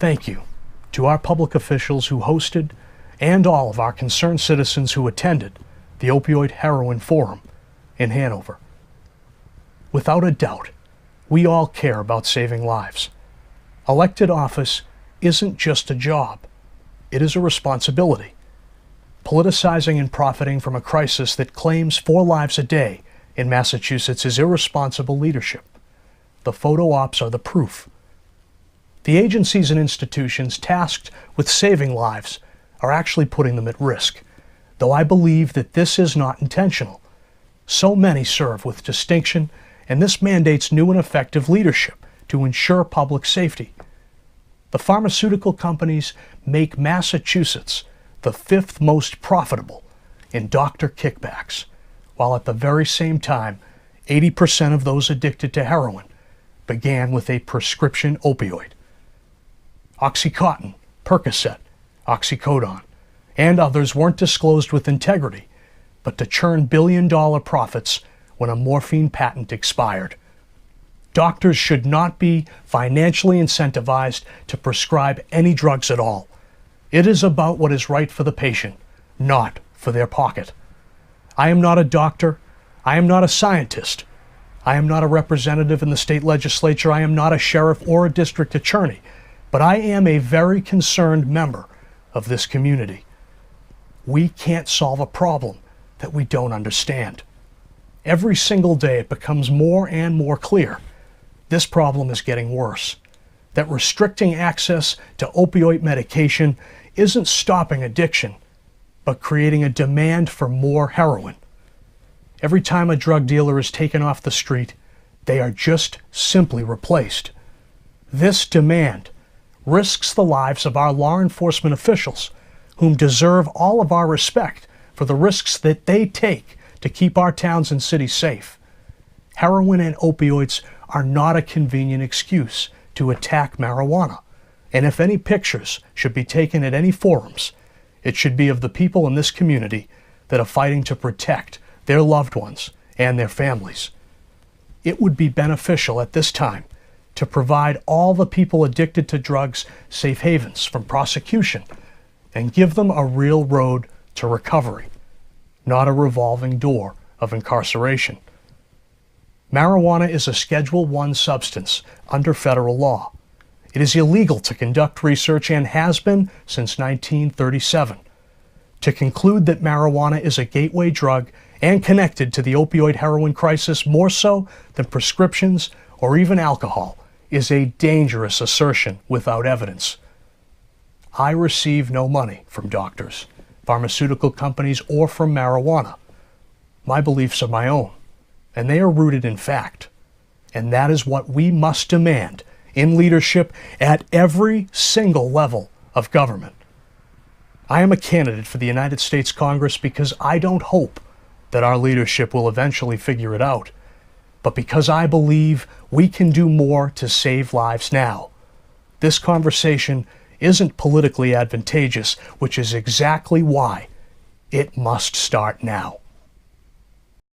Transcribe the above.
Thank you to our public officials who hosted and all of our concerned citizens who attended the Opioid Heroin Forum in Hanover. Without a doubt, we all care about saving lives. Elected office isn't just a job, it is a responsibility. Politicizing and profiting from a crisis that claims 4 lives a day in Massachusetts is irresponsible leadership. The photo ops are the proof. The agencies and institutions tasked with saving lives are actually putting them at risk, though I believe that this is not intentional. So many serve with distinction, and this mandates new and effective leadership to ensure public safety. The pharmaceutical companies make Massachusetts the 5th most profitable in doctor kickbacks, while at the very same time, 80% of those addicted to heroin began with a prescription opioid. Oxycontin, Percocet, oxycodone, and others weren't disclosed with integrity, but to churn billion-dollar profits when a morphine patent expired. Doctors should not be financially incentivized to prescribe any drugs at all. It is about what is right for the patient, not for their pocket. I am not a doctor. I am not a scientist. I am not a representative in the state legislature. I am not a sheriff or a district attorney. But I am a very concerned member of this community. We can't solve a problem that we don't understand. Every single day it becomes more and more clear this problem is getting worse. That restricting access to opioid medication isn't stopping addiction, but creating a demand for more heroin. Every time a drug dealer is taken off the street, they are just simply replaced. This demand risks the lives of our law enforcement officials, whom deserve all of our respect for the risks that they take to keep our towns and cities safe. Heroin and opioids are not a convenient excuse to attack marijuana, and if any pictures should be taken at any forums, it should be of the people in this community that are fighting to protect their loved ones and their families. It would be beneficial at this time to provide all the people addicted to drugs safe havens from prosecution and give them a real road to recovery, not a revolving door of incarceration. Marijuana is a Schedule I substance under federal law. It is illegal to conduct research and has been since 1937. To conclude that marijuana is a gateway drug and connected to the opioid heroin crisis more so than prescriptions or even alcohol is a dangerous assertion without evidence. I receive no money from doctors, pharmaceutical companies, or from marijuana. My beliefs are my own, and they are rooted in fact. And that is what we must demand in leadership at every single level of government. I am a candidate for the United States Congress because I don't hope that our leadership will eventually figure it out, but because I believe we can do more to save lives now. This conversation isn't politically advantageous, which is exactly why it must start now.